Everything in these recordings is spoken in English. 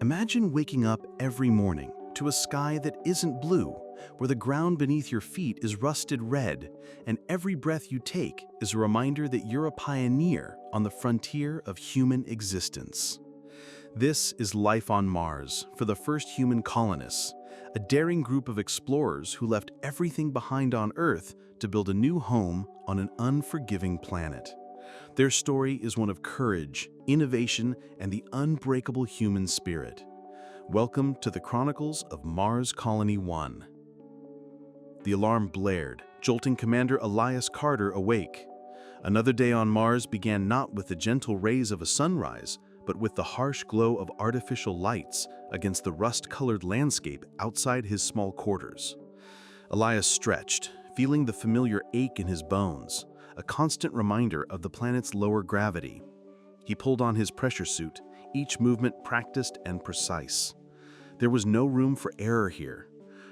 Imagine waking up every morning to a sky that isn't blue, where the ground beneath your feet is rusted red, and every breath you take is a reminder that you're a pioneer on the frontier of human existence. This is life on Mars for the first human colonists, a daring group of explorers who left everything behind on Earth to build a new home on an unforgiving planet. Their story is one of courage, innovation, and the unbreakable human spirit. Welcome to the Chronicles of Mars Colony 1. The alarm blared, jolting Commander Elias Carter awake. Another day on Mars began not with the gentle rays of a sunrise, but with the harsh glow of artificial lights against the rust-colored landscape outside his small quarters. Elias stretched, feeling the familiar ache in his bones, a constant reminder of the planet's lower gravity. He pulled on his pressure suit, each movement practiced and precise. There was no room for error here.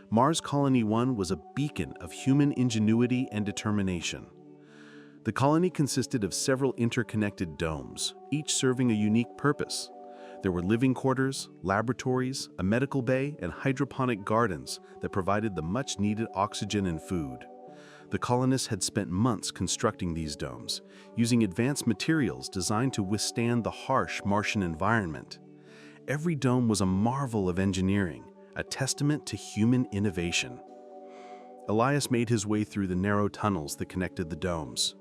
Mars Colony 1 was a beacon of human ingenuity and determination. The colony consisted of several interconnected domes, each serving a unique purpose. There were living quarters, laboratories, a medical bay, and hydroponic gardens that provided the much-needed oxygen and food. The colonists had spent months constructing these domes, using advanced materials designed to withstand the harsh Martian environment. Every dome was a marvel of engineering, a testament to human innovation. Elias made his way through the narrow tunnels that connected the domes.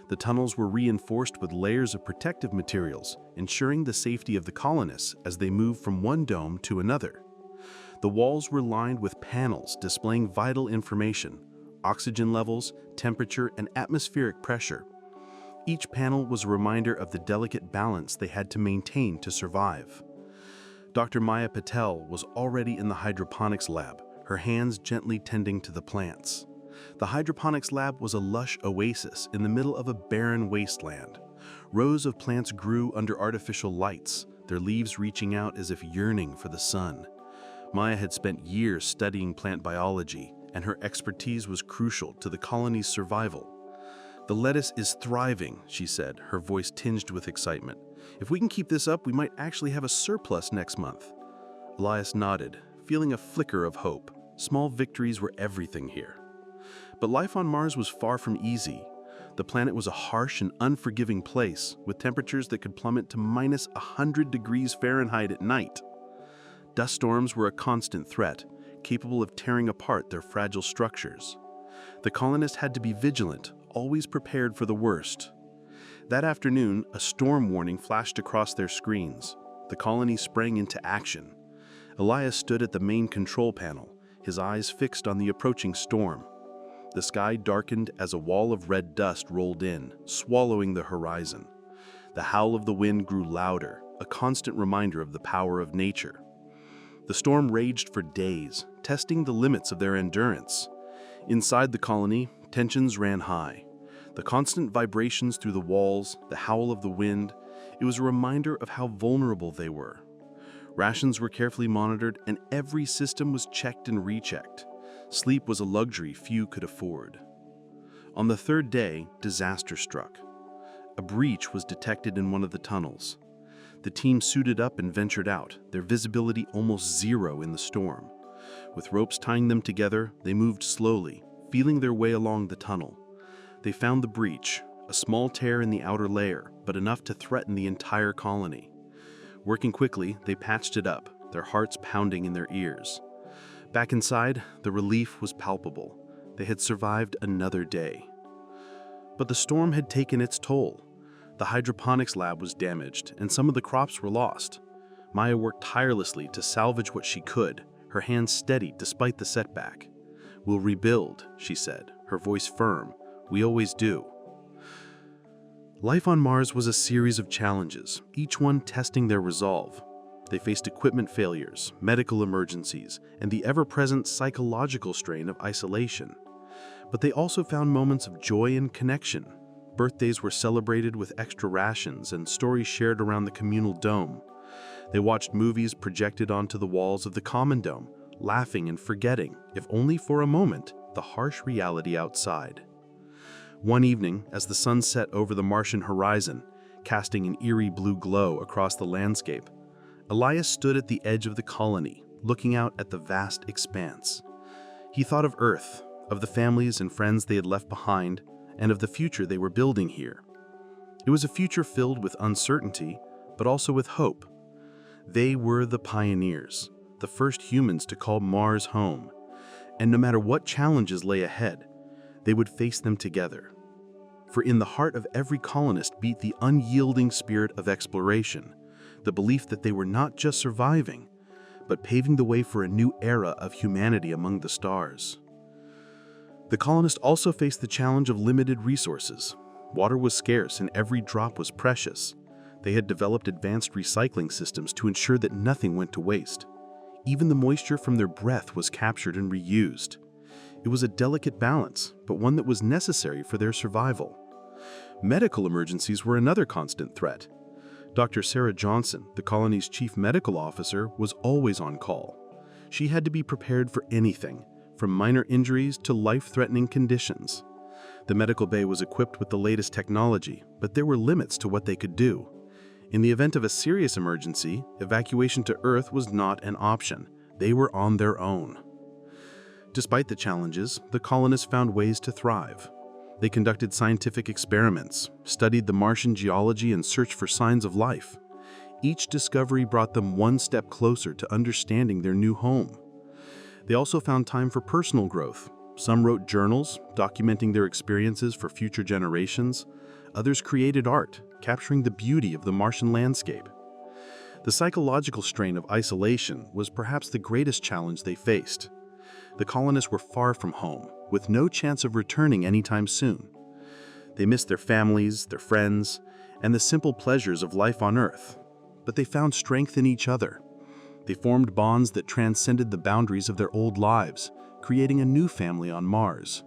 The tunnels were reinforced with layers of protective materials, ensuring the safety of the colonists as they moved from one dome to another. The walls were lined with panels displaying vital information: oxygen levels, temperature, and atmospheric pressure. Each panel was a reminder of the delicate balance they had to maintain to survive. Dr. Maya Patel was already in the hydroponics lab, her hands gently tending to the plants. The hydroponics lab was a lush oasis in the middle of a barren wasteland. Rows of plants grew under artificial lights, their leaves reaching out as if yearning for the sun. Maya had spent years studying plant biology, and her expertise was crucial to the colony's survival. "The lettuce is thriving," she said, her voice tinged with excitement. "If we can keep this up, we might actually have a surplus next month." Elias nodded, feeling a flicker of hope. Small victories were everything here. But life on Mars was far from easy. The planet was a harsh and unforgiving place, with temperatures that could plummet to minus 100 degrees Fahrenheit at night. Dust storms were a constant threat, capable of tearing apart their fragile structures. The colonists had to be vigilant, always prepared for the worst. That afternoon, a storm warning flashed across their screens. The colony sprang into action. Elias stood at the main control panel, his eyes fixed on the approaching storm. The sky darkened as a wall of red dust rolled in, swallowing the horizon. The howl of the wind grew louder, a constant reminder of the power of nature. The storm raged for days, testing the limits of their endurance. Inside the colony, tensions ran high. The constant vibrations through the walls, the howl of the wind, it was a reminder of how vulnerable they were. Rations were carefully monitored, and every system was checked and rechecked. Sleep was a luxury few could afford. On the third day, disaster struck. A breach was detected in one of the tunnels. The team suited up and ventured out, their visibility almost zero in the storm. With ropes tying them together, they moved slowly, feeling their way along the tunnel. They found the breach, a small tear in the outer layer, but enough to threaten the entire colony. Working quickly, they patched it up, their hearts pounding in their ears. Back inside, the relief was palpable. They had survived another day. But the storm had taken its toll. The hydroponics lab was damaged, and some of the crops were lost. Maya worked tirelessly to salvage what she could, her hands steady despite the setback. "We'll rebuild," she said, her voice firm. "We always do." Life on Mars was a series of challenges, each one testing their resolve. They faced equipment failures, medical emergencies, and the ever-present psychological strain of isolation. But they also found moments of joy and connection. Birthdays were celebrated with extra rations and stories shared around the communal dome. They watched movies projected onto the walls of the common dome, laughing and forgetting, if only for a moment, the harsh reality outside. One evening, as the sun set over the Martian horizon, casting an eerie blue glow across the landscape, Elias stood at the edge of the colony, looking out at the vast expanse. He thought of Earth, of the families and friends they had left behind, and of the future they were building here. It was a future filled with uncertainty, but also with hope. They were the pioneers, the first humans to call Mars home, and no matter what challenges lay ahead, they would face them together. For in the heart of every colonist beat the unyielding spirit of exploration, the belief that they were not just surviving, but paving the way for a new era of humanity among the stars. The colonists also faced the challenge of limited resources. Water was scarce and every drop was precious. They had developed advanced recycling systems to ensure that nothing went to waste. Even the moisture from their breath was captured and reused. It was a delicate balance, but one that was necessary for their survival. Medical emergencies were another constant threat. Dr. Sarah Johnson, the colony's chief medical officer, was always on call. She had to be prepared for anything, from minor injuries to life-threatening conditions. The medical bay was equipped with the latest technology, but there were limits to what they could do. In the event of a serious emergency, evacuation to Earth was not an option. They were on their own. Despite the challenges, the colonists found ways to thrive. They conducted scientific experiments, studied the Martian geology, and searched for signs of life. Each discovery brought them one step closer to understanding their new home. They also found time for personal growth. Some wrote journals, documenting their experiences for future generations. Others created art, capturing the beauty of the Martian landscape. The psychological strain of isolation was perhaps the greatest challenge they faced. The colonists were far from home, with no chance of returning anytime soon. They missed their families, their friends, and the simple pleasures of life on Earth. But they found strength in each other. They formed bonds that transcended the boundaries of their old lives, creating a new family on Mars.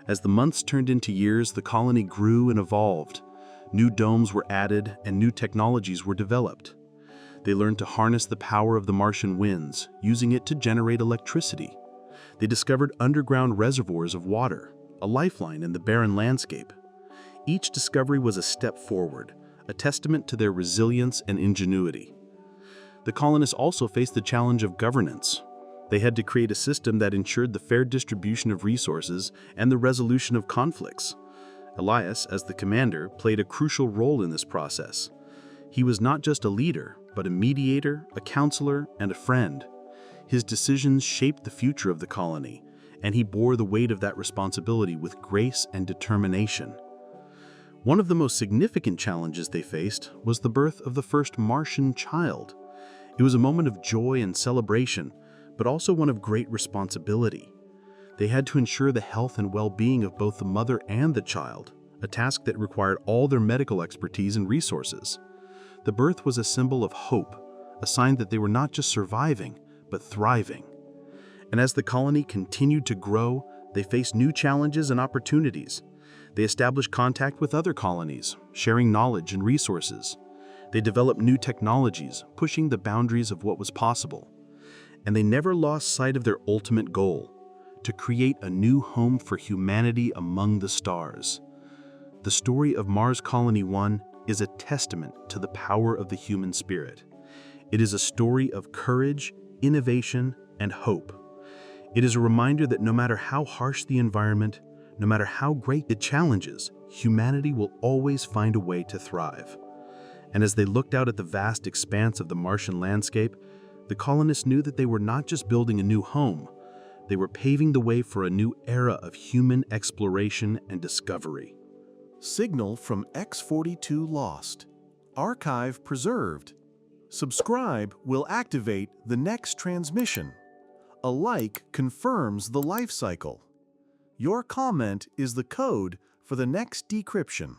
As the months turned into years, the colony grew and evolved. New domes were added and new technologies were developed. They learned to harness the power of the Martian winds, using it to generate electricity. They discovered underground reservoirs of water, a lifeline in the barren landscape. Each discovery was a step forward, a testament to their resilience and ingenuity. The colonists also faced the challenge of governance. They had to create a system that ensured the fair distribution of resources and the resolution of conflicts. Elias, as the commander, played a crucial role in this process. He was not just a leader, but a mediator, a counselor, and a friend. His decisions shaped the future of the colony, and he bore the weight of that responsibility with grace and determination. One of the most significant challenges they faced was the birth of the first Martian child. It was a moment of joy and celebration, but also one of great responsibility. They had to ensure the health and well-being of both the mother and the child, a task that required all their medical expertise and resources. The birth was a symbol of hope, a sign that they were not just surviving, but thriving. And as the colony continued to grow, they faced new challenges and opportunities. They established contact with other colonies, sharing knowledge and resources. They developed new technologies, pushing the boundaries of what was possible. And they never lost sight of their ultimate goal, to create a new home for humanity among the stars. The story of Mars Colony 1 is a testament to the power of the human spirit. It is a story of courage, innovation, and hope. It is a reminder that no matter how harsh the environment, no matter how great the challenges, humanity will always find a way to thrive. And as they looked out at the vast expanse of the Martian landscape, the colonists knew that they were not just building a new home, they were paving the way for a new era of human exploration and discovery. Signal from X-42 lost. Archive preserved. Subscribe will activate the next transmission. A like confirms the life cycle. Your comment is the code for the next decryption.